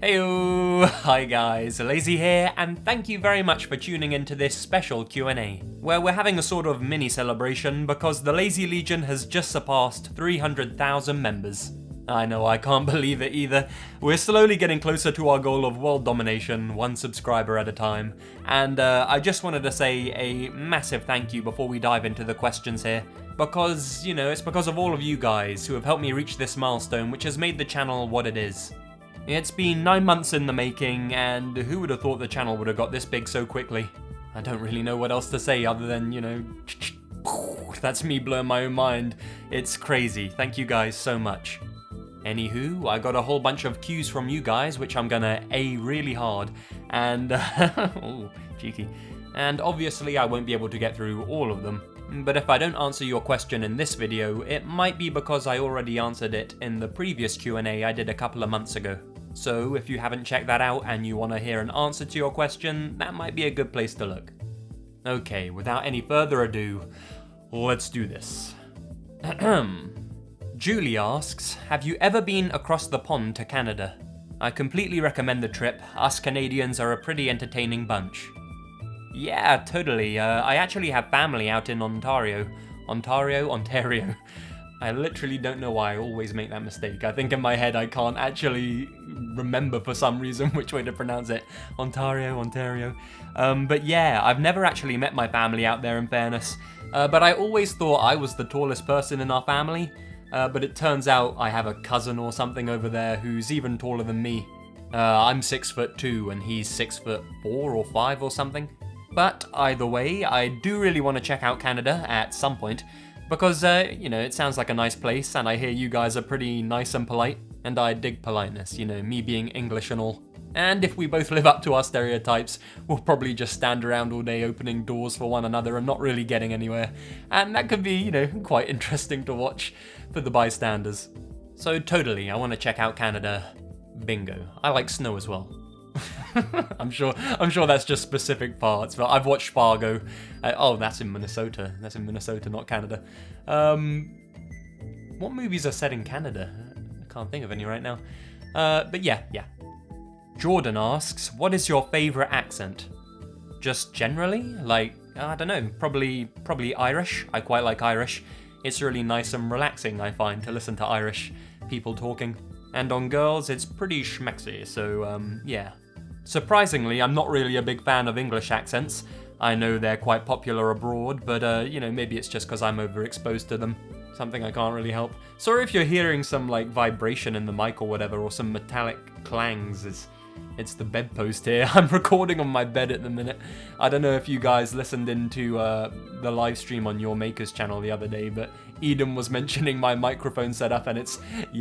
Heyo! Hi guys, Lazy here, and thank you very much for tuning into this special Q&A, where we're having a sort of mini celebration because the Lazy Legion has just surpassed 300,000 members. I know, I can't believe it either. We're slowly getting closer to our goal of world domination, one subscriber at a time, and I just wanted to say a massive thank you before we dive into the questions here, because, it's because of all of you guys who have helped me reach this milestone, which has made the channel what it is. It's been 9 months in the making, and who would have thought the channel would have got this big so quickly? I don't really know what else to say other than, that's me blowing my own mind. It's crazy. Thank you guys so much. Anywho, I got a whole bunch of cues from you guys, which I'm gonna A really hard, and, oh, cheeky. And obviously I won't be able to get through all of them. But if I don't answer your question in this video, it might be because I already answered it in the previous Q&A I did a couple of months ago. So if you haven't checked that out and you want to hear an answer to your question, that might be a good place to look. Okay, without any further ado, let's do this. Julie asks, have you ever been across the pond to Canada? I completely recommend the trip. Us Canadians are a pretty entertaining bunch. Yeah, totally. I actually have family out in Ontario. Ontario. I literally don't know why I always make that mistake. I think in my head I can't actually remember for some reason which way to pronounce it. Ontario. But yeah, I've never actually met my family out there in fairness. But I always thought I was the tallest person in our family. But it turns out I have a cousin or something over there who's even taller than me. I'm 6'2" and he's 6'4" or 5 or something. But either way, I do really want to check out Canada at some point, because, it sounds like a nice place, and I hear you guys are pretty nice and polite, and I dig politeness, me being English and all. And if we both live up to our stereotypes, we'll probably just stand around all day opening doors for one another and not really getting anywhere. And that could be, quite interesting to watch for the bystanders. So totally, I want to check out Canada. Bingo. I like snow as well. I'm sure that's just specific parts, but I've watched Fargo. Oh, that's in Minnesota. That's in Minnesota, not Canada. What movies are set in Canada? I can't think of any right now. But yeah. Jordan asks, what is your favorite accent? Just generally? Like, I don't know, probably Irish. I quite like Irish. It's really nice and relaxing, I find, to listen to Irish people talking. And on girls, it's pretty schmexy, so yeah. Surprisingly, I'm not really a big fan of English accents. I know they're quite popular abroad, but maybe it's just because I'm overexposed to them. Something I can't really help. Sorry if you're hearing some vibration in the mic or whatever, or some metallic clangs. It's the bedpost here. I'm recording on my bed at the minute. I don't know if you guys listened into the live stream on Your Maker's channel the other day, but Eden was mentioning my microphone setup, and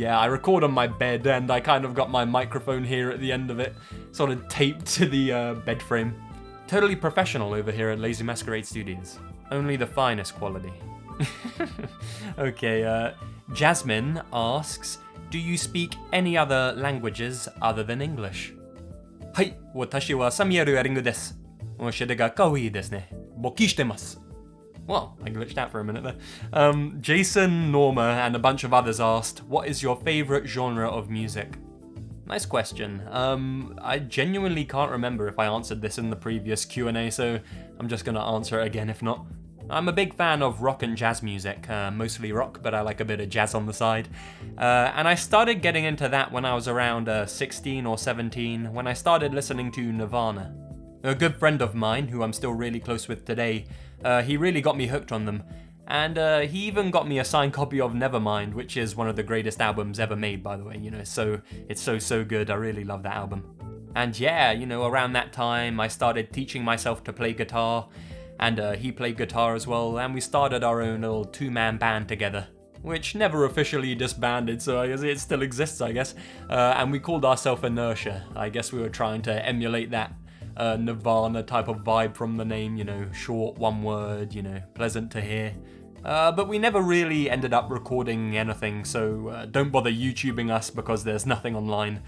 I record on my bed, and I kind of got my microphone here at the end of it, sort of taped to the bed frame. Totally professional over here at Lazy Masquerade Studios. Only the finest quality. Okay, Jasmine asks, do you speak any other languages other than English? はい、私はサミュエル・エリングです。おしゃれが可愛いですね。勃起してます。Well, I glitched out for a minute there. Jason, Norma, and a bunch of others asked, what is your favorite genre of music? Nice question. I genuinely can't remember if I answered this in the previous Q&A, so I'm just gonna answer it again if not. I'm a big fan of rock and jazz music, mostly rock, but I like a bit of jazz on the side. And I started getting into that when I was around 16 or 17, when I started listening to Nirvana. A good friend of mine, who I'm still really close with today, he really got me hooked on them. And he even got me a signed copy of Nevermind, which is one of the greatest albums ever made, by the way. So it's so good. I really love that album. And yeah, around that time, I started teaching myself to play guitar. And he played guitar as well, and we started our own little two-man band together, which never officially disbanded, so I guess it still exists, I guess. And we called ourselves Inertia. I guess we were trying to emulate that Nirvana type of vibe from the name, short, one word, pleasant to hear. But we never really ended up recording anything, so don't bother YouTubing us because there's nothing online.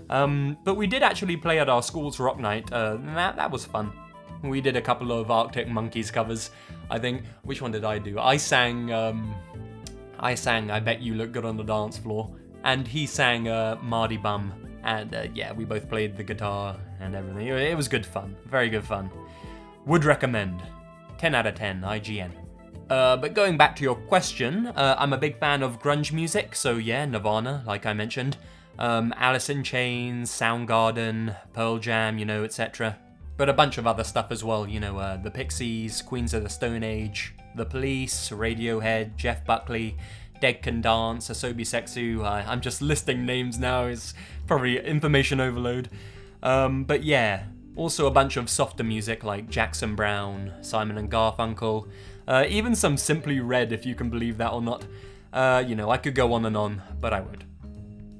But we did actually play at our school's rock night, and that was fun. We did a couple of Arctic Monkeys covers. I think, which one did I do? I sang I Bet You Look Good on the Dance Floor, and he sang Mardy Bum. And yeah, we both played the guitar and everything. It was good fun, very good fun. Would recommend. 10 out of 10, IGN. But going back to your question, I'm a big fan of grunge music, so yeah, Nirvana, like I mentioned. Alice in Chains, Soundgarden, Pearl Jam, etc. But a bunch of other stuff as well, the Pixies, Queens of the Stone Age, The Police, Radiohead, Jeff Buckley, Dead Can Dance, Asobi Sexu. I'm just listing names now, it's probably information overload. But yeah, also a bunch of softer music like Jackson Browne, Simon and Garfunkel, even some Simply Red, if you can believe that or not. I could go on, but I won't.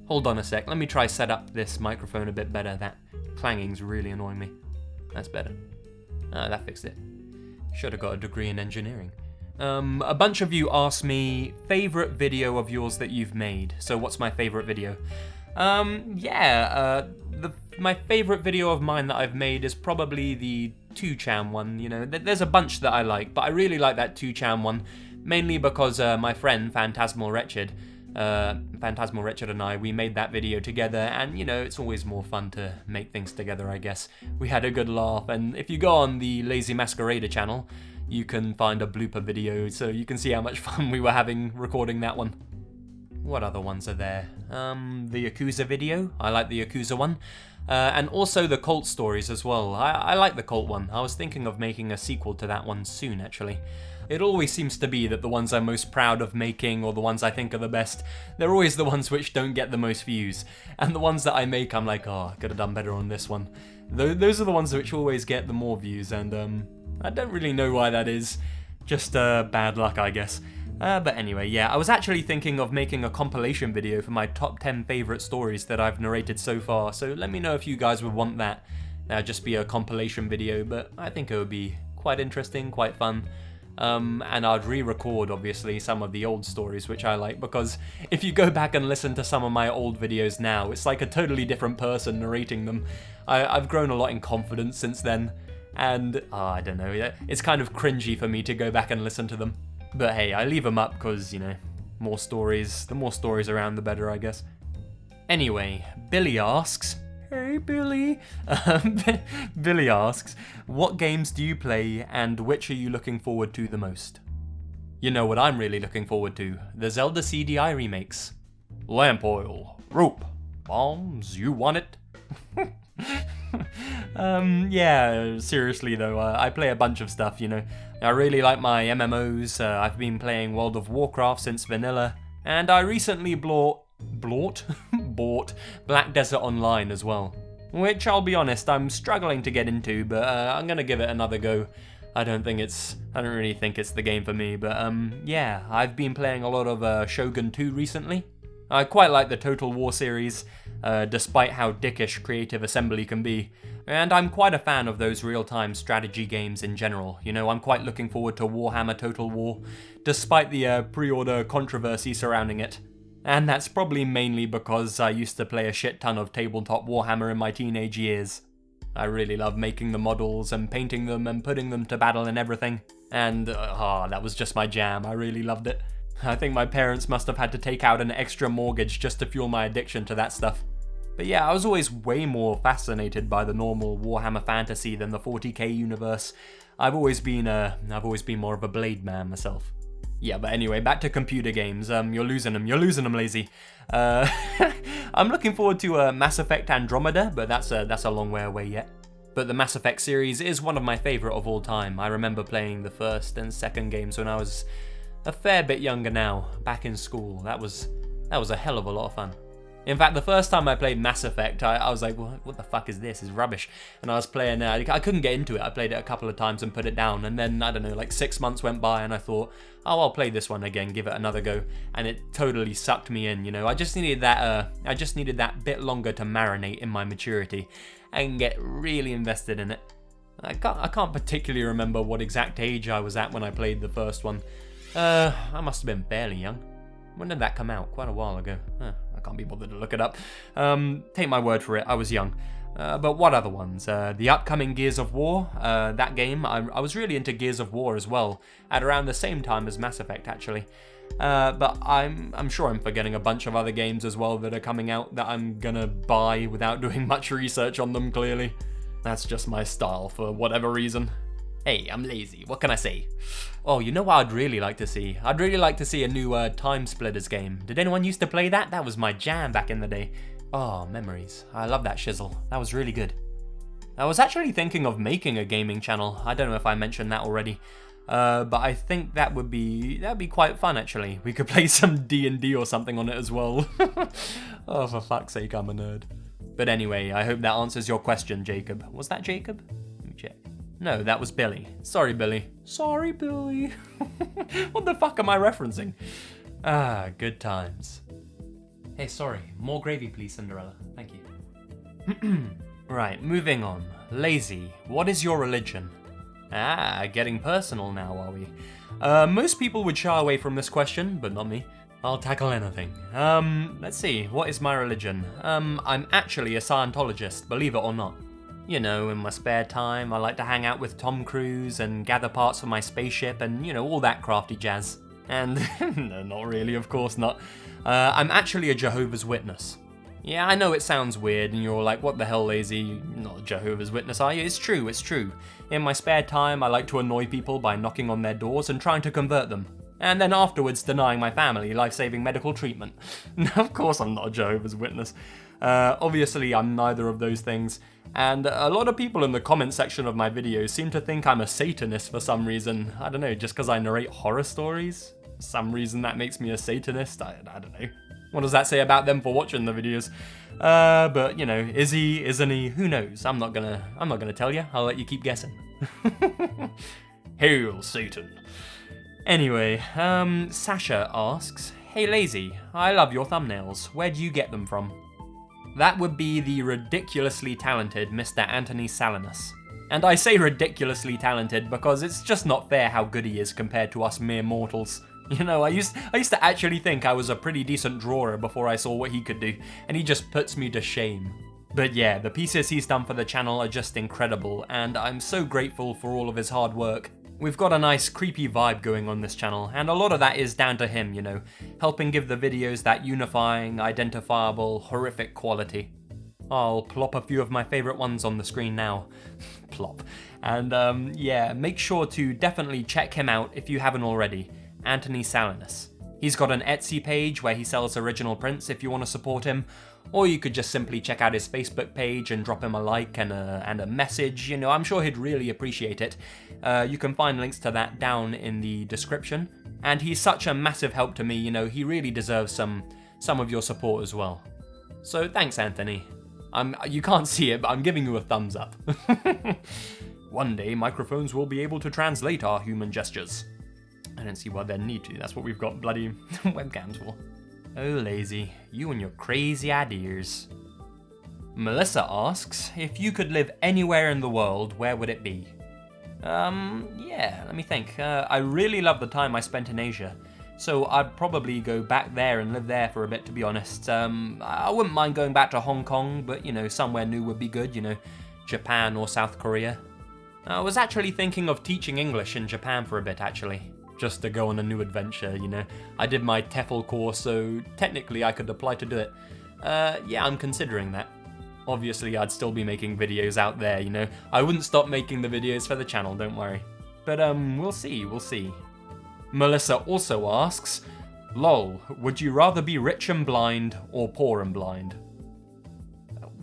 Hold on a sec, let me try set up this microphone a bit better. That clanging's really annoying me. That's better. That fixed it. Should have got a degree in engineering. A bunch of you asked me favourite video of yours that you've made. So what's my favourite video? My favourite video of mine that I've made is probably the 2chan one. There's a bunch that I like, but I really like that 2chan one, mainly because my friend Phantasmal Wretched and I, we made that video together, and it's always more fun to make things together, I guess. We had a good laugh, and if you go on the Lazy Masquerader channel, you can find a blooper video, so you can see how much fun we were having recording that one. What other ones are there? The Yakuza video, I like the Yakuza one. And also the cult stories as well. I like the cult one. I was thinking of making a sequel to that one soon, actually. It always seems to be that the ones I'm most proud of making, or the ones I think are the best, they're always the ones which don't get the most views. And the ones that I make, I'm like, oh, I could have done better on this one. Those are the ones which always get the more views, and I don't really know why that is. Just bad luck, I guess. But anyway, yeah, I was actually thinking of making a compilation video for my top 10 favourite stories that I've narrated so far, so let me know if you guys would want that. That'd just be a compilation video, but I think it would be quite interesting, quite fun. And I'd re-record, obviously, some of the old stories which I like, because if you go back and listen to some of my old videos now, it's like a totally different person narrating them. I've grown a lot in confidence since then, and I don't know, it's kind of cringy for me to go back and listen to them. But hey, I leave them up because, more stories. The more stories around, the better, I guess. Anyway, Billy asks... Hey, Billy. Billy asks, what games do you play and which are you looking forward to the most? You know what I'm really looking forward to? The Zelda CDI remakes. Lamp oil, rope, bombs, you want it? Yeah, seriously though, I play a bunch of stuff, I really like my MMOs, I've been playing World of Warcraft since vanilla, and I recently bought Black Desert Online as well, which I'll be honest, I'm struggling to get into, but I'm gonna give it another go. I don't really think it's the game for me, but yeah, I've been playing a lot of Shogun 2 recently. I quite like the Total War series, despite how dickish Creative Assembly can be. And I'm quite a fan of those real-time strategy games in general. I'm quite looking forward to Warhammer Total War, despite the pre-order controversy surrounding it. And that's probably mainly because I used to play a shit ton of tabletop Warhammer in my teenage years. I really love making the models and painting them and putting them to battle and everything. And that was just my jam, I really loved it. I think my parents must have had to take out an extra mortgage just to fuel my addiction to that stuff. But yeah, I was always way more fascinated by the normal Warhammer fantasy than the 40k universe. I've always been more of a Blade man myself. Yeah, but anyway, back to computer games. You're losing them, Lazy. I'm looking forward to Mass Effect Andromeda, but that's a long way away yet. But the Mass Effect series is one of my favourite of all time. I remember playing the first and second games when I was a fair bit younger now, back in school. That was a hell of a lot of fun. In fact, the first time I played Mass Effect, I was like, what the fuck is this? It's rubbish. And I was playing I couldn't get into it. I played it a couple of times and put it down. And then, I don't know, like 6 months went by and I thought, oh, I'll play this one again, give it another go. And it totally sucked me in, I just needed that bit longer to marinate in my maturity and get really invested in it. I can't particularly remember what exact age I was at when I played the first one. I must have been fairly young. When did that come out? Quite a while ago. I can't be bothered to look it up. Take my word for it, I was young. But what other ones? The upcoming Gears of War, that game, I was really into Gears of War as well, at around the same time as Mass Effect actually. But I'm sure I'm forgetting a bunch of other games as well that are coming out that I'm gonna buy without doing much research on them, clearly. That's just my style for whatever reason. Hey, I'm lazy, what can I say? Oh, you know what I'd really like to see? I'd really like to see a new Time Splitters game. Did anyone used to play that? That was my jam back in the day. Oh, memories. I love that shizzle. That was really good. I was actually thinking of making a gaming channel. I don't know if I mentioned that already. But I think that'd be quite fun actually. We could play some D&D or something on it as well. Oh, for fuck's sake, I'm a nerd. But anyway, I hope that answers your question, Jacob. Was that Jacob? Let me check. No, that was Billy. Sorry, Billy. Sorry, Billy. What the fuck am I referencing? Ah, good times. Hey, sorry. More gravy, please, Cinderella. Thank you. Right, moving on. Lazy. What is your religion? Ah, getting personal now, are we? Most people would shy away from this question, but not me. I'll tackle anything. Let's see. What is my religion? I'm actually a Scientologist, believe it or not. You know, in my spare time, I like to hang out with Tom Cruise and gather parts for my spaceship and, you know, all that crafty jazz. And, no, not really, of course not. I'm actually a Jehovah's Witness. Yeah, I know it sounds weird and you're all like, what the hell, Lazy? You're not a Jehovah's Witness, are you? It's true, it's true. In my spare time, I like to annoy people by knocking on their doors and trying to convert them. And then afterwards denying my family life-saving medical treatment. No, of course I'm not a Jehovah's Witness. Obviously, I'm neither of those things. And a lot of people in the comment section of my videos seem to think I'm a Satanist for some reason. I don't know, just because I narrate horror stories? For some reason that makes me a Satanist? I don't know. What does that say about them for watching the videos? But, you know, is he, isn't he? Who knows? I'm not gonna tell you. I'll let you keep guessing. Hail, Satan. Anyway, Sasha asks, hey Lazy, I love your thumbnails. Where do you get them from? That would be the ridiculously talented Mr. Anthony Salinas. And I say ridiculously talented because it's just not fair how good he is compared to us mere mortals. You know, I used to actually think I was a pretty decent drawer before I saw what he could do, and he just puts me to shame. But yeah, the pieces he's done for the channel are just incredible, and I'm so grateful for all of his hard work. We've got a nice creepy vibe going on this channel, and a lot of that is down to him, you know, helping give the videos that unifying, identifiable, horrific quality. I'll plop a few of my favourite ones on the screen now. Plop. And yeah, make sure to definitely check him out if you haven't already. Anthony Salinas. He's got an Etsy page where he sells original prints if you want to support him, or you could just simply check out his Facebook page and drop him a like and a message. You know, I'm sure he'd really appreciate it. You can find links to that down in the description. And he's such a massive help to me, you know, he really deserves some of your support as well. So thanks, Anthony. You can't see it, but I'm giving you a thumbs up. One day, microphones will be able to translate our human gestures. I don't see why they need to. That's what we've got bloody webcams for. Oh, Lazy, you and your crazy ideas. Melissa asks, if you could live anywhere in the world, where would it be? Yeah, let me think. I really love the time I spent in Asia, so I'd probably go back there and live there for a bit, to be honest. I wouldn't mind going back to Hong Kong, but, you know, somewhere new would be good, you know, Japan or South Korea. I was actually thinking of teaching English in Japan for a bit, actually. Just to go on a new adventure, you know. I did my TEFL course, so technically I could apply to do it. Yeah, I'm considering that. Obviously, I'd still be making videos out there, you know. I wouldn't stop making the videos for the channel, don't worry. But, we'll see. Melissa also asks, lol, would you rather be rich and blind or poor and blind?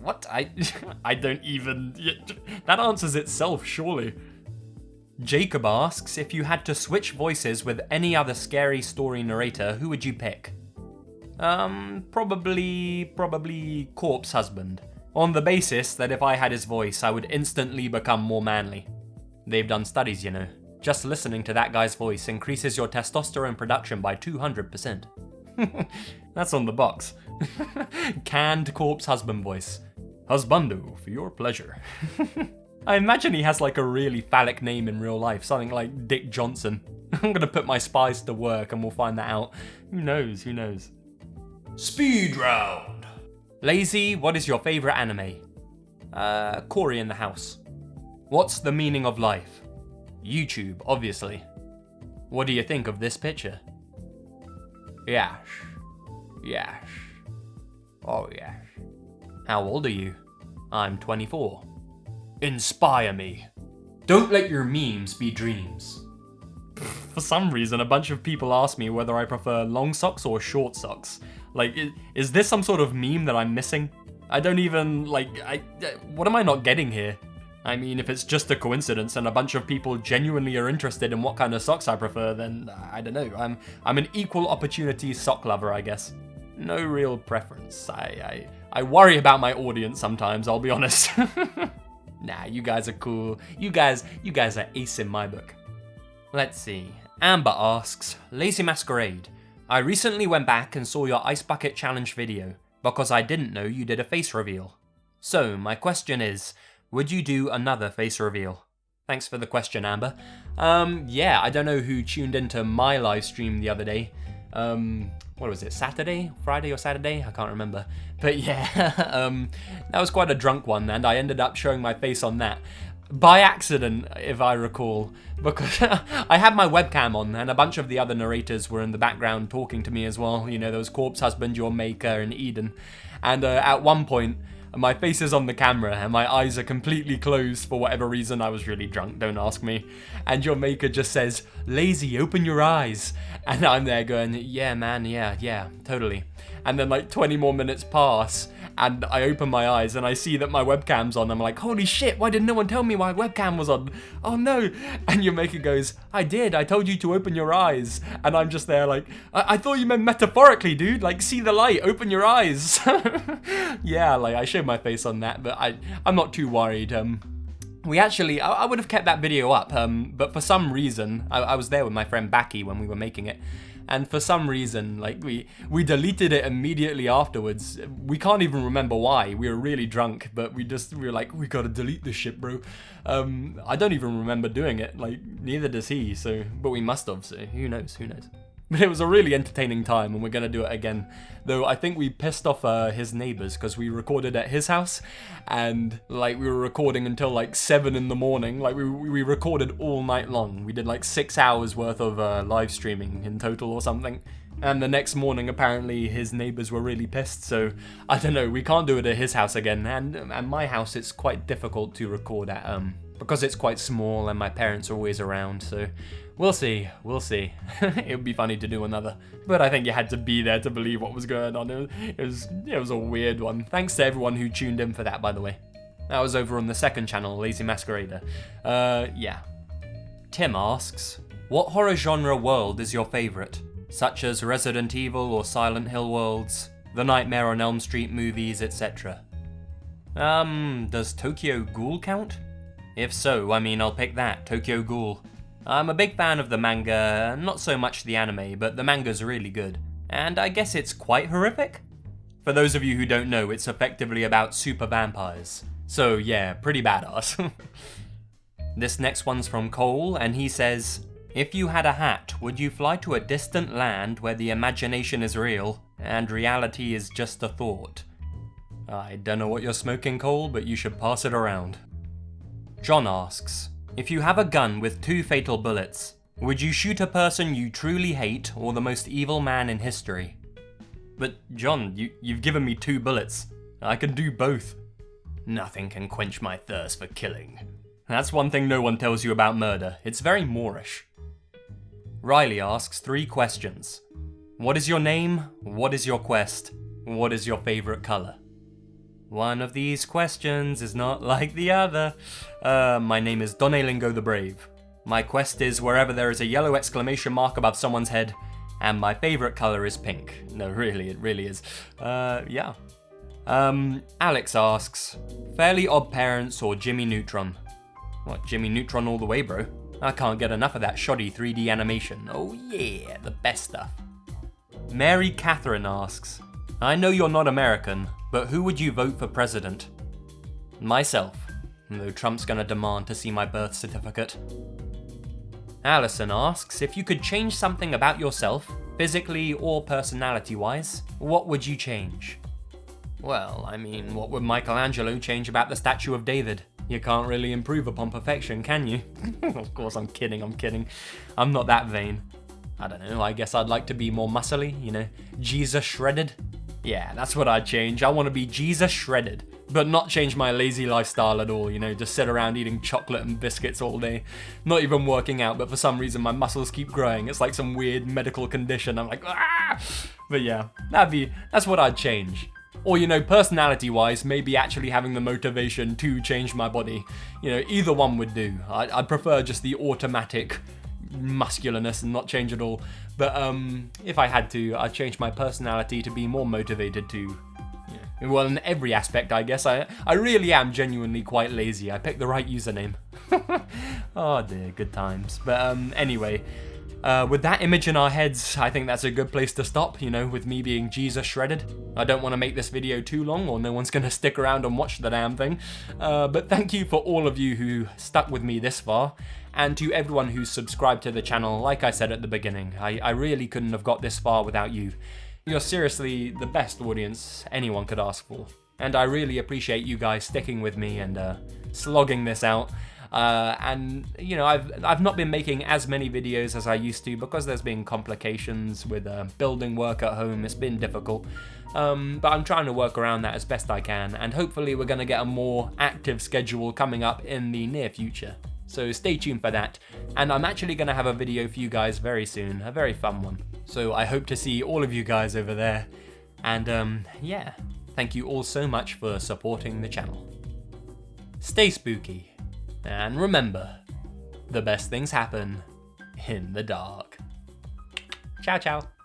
What? I don't even... That answers itself, surely. Jacob asks, if you had to switch voices with any other scary story narrator, who would you pick? Probably Corpse Husband. On the basis that if I had his voice, I would instantly become more manly. They've done studies, you know. Just listening to that guy's voice increases your testosterone production by 200%. That's on the box. Canned Corpse Husband voice. Husbando, for your pleasure. I imagine he has like a really phallic name in real life, something like Dick Johnson. I'm gonna put my spies to work and we'll find that out. Who knows? Speed round! Lazy, what is your favourite anime? Cory in the House. What's the meaning of life? YouTube, obviously. What do you think of this picture? Yes. Yes. Oh, yes. How old are you? I'm 24. Inspire me. Don't let your memes be dreams. For some reason, a bunch of people ask me whether I prefer long socks or short socks. Like, is this some sort of meme that I'm missing? I don't even, what am I not getting here? I mean, if it's just a coincidence and a bunch of people genuinely are interested in what kind of socks I prefer, then I don't know. I'm an equal opportunity sock lover, I guess. No real preference. I worry about my audience sometimes, I'll be honest. Nah, you guys are cool. You guys are ace in my book. Let's see. Amber asks, Lazy Masquerade. I recently went back and saw your Ice Bucket Challenge video, because I didn't know you did a face reveal. So, my question is, would you do another face reveal? Thanks for the question, Amber. Yeah, I don't know who tuned into my live stream the other day. What was it, Saturday? Friday or Saturday? I can't remember. But yeah, that was quite a drunk one, and I ended up showing my face on that. By accident, if I recall, because I had my webcam on, and a bunch of the other narrators were in the background talking to me as well. You know, there was Corpse Husband, Your Maker, and Eden. And at one point, my face is on the camera and my eyes are completely closed for whatever reason. I was really drunk, don't ask me. And Your Maker just says, Lazy, open your eyes. And I'm there going, yeah, man, yeah, totally. And then like 20 more minutes pass and I open my eyes and I see that my webcam's on. I'm like, holy shit, why didn't no one tell me my webcam was on? Oh no. And Your Maker goes, I told you to open your eyes. And I'm just there like, I thought you meant metaphorically, dude. Like, see the light, open your eyes. Yeah, like I showed my face on that, but I'm not too worried. We actually, I would have kept that video up, but for some reason, I was there with my friend Baki when we were making it, and for some reason, like, we deleted it immediately afterwards. We can't even remember why. We were really drunk, but we were like, we gotta delete this shit, bro. I don't even remember doing it, like, neither does he, so, but we must have, so who knows. But it was a really entertaining time, and we're gonna do it again. Though I think we pissed off his neighbors because we recorded at his house, and like we were recording until like 7 in the morning. Like we recorded all night long. We did like 6 hours worth of live streaming in total or something. And the next morning, apparently, his neighbors were really pissed. So I don't know. We can't do it at his house again. And my house, it's quite difficult to record at because it's quite small and my parents are always around. So. We'll see. It would be funny to do another. But I think you had to be there to believe what was going on. It was a weird one. Thanks to everyone who tuned in for that, by the way. That was over on the second channel, Lazy Masquerader. Yeah. Tim asks, what horror genre world is your favourite? Such as Resident Evil or Silent Hill worlds, the Nightmare on Elm Street movies, etc. Does Tokyo Ghoul count? If so, I mean, I'll pick that, Tokyo Ghoul. I'm a big fan of the manga, not so much the anime, but the manga's really good. And I guess it's quite horrific? For those of you who don't know, it's effectively about super vampires. So yeah, pretty badass. This next one's from Cole, and he says, if you had a hat, would you fly to a distant land where the imagination is real, and reality is just a thought? I don't know what you're smoking, Cole, but you should pass it around. John asks, if you have a gun with 2 fatal bullets, would you shoot a person you truly hate or the most evil man in history? But John, you've given me 2 bullets. I can do both. Nothing can quench my thirst for killing. That's one thing no one tells you about murder. It's very Moorish. Riley asks 3 questions. What is your name? What is your quest? What is your favourite colour? One of these questions is not like the other. My name is Donelingo the Brave. My quest is wherever there is a yellow exclamation mark above someone's head, and my favourite colour is pink. No, really, it really is. Yeah. Alex asks, Fairly Odd Parents or Jimmy Neutron? What, Jimmy Neutron all the way, bro? I can't get enough of that shoddy 3D animation. Oh yeah, the best stuff. Mary Catherine asks, I know you're not American, but who would you vote for president? Myself, though Trump's gonna demand to see my birth certificate. Allison asks, if you could change something about yourself, physically or personality-wise, what would you change? Well, I mean, what would Michelangelo change about the statue of David? You can't really improve upon perfection, can you? Of course, I'm kidding. I'm not that vain. I don't know, I guess I'd like to be more muscly, you know, Jesus shredded. Yeah, that's what I'd change. I want to be Jesus shredded, but not change my lazy lifestyle at all, you know, just sit around eating chocolate and biscuits all day, not even working out, but for some reason my muscles keep growing. It's like some weird medical condition. I'm like, ah! But yeah, that's what I'd change. Or, you know, personality-wise, maybe actually having the motivation to change my body. You know, either one would do. I'd prefer just the automatic muscularness and not change at all. But if I had to, I'd change my personality to be more motivated to, well, in every aspect, I guess. I really am genuinely quite lazy. I picked the right username. Oh dear, good times. But anyway, with that image in our heads, I think that's a good place to stop, you know, with me being Jesus shredded. I don't want to make this video too long or no one's going to stick around and watch the damn thing. But thank you for all of you who stuck with me this far. And to everyone who's subscribed to the channel, like I said at the beginning, I really couldn't have got this far without you. You're seriously the best audience anyone could ask for. And I really appreciate you guys sticking with me and slogging this out. And you know, I've not been making as many videos as I used to because there's been complications with building work at home. It's been difficult, but I'm trying to work around that as best I can, and hopefully we're going to get a more active schedule coming up in the near future. So stay tuned for that, and I'm actually going to have a video for you guys very soon, a very fun one. So I hope to see all of you guys over there, and yeah, thank you all so much for supporting the channel. Stay spooky. And remember, the best things happen in the dark. Ciao, ciao.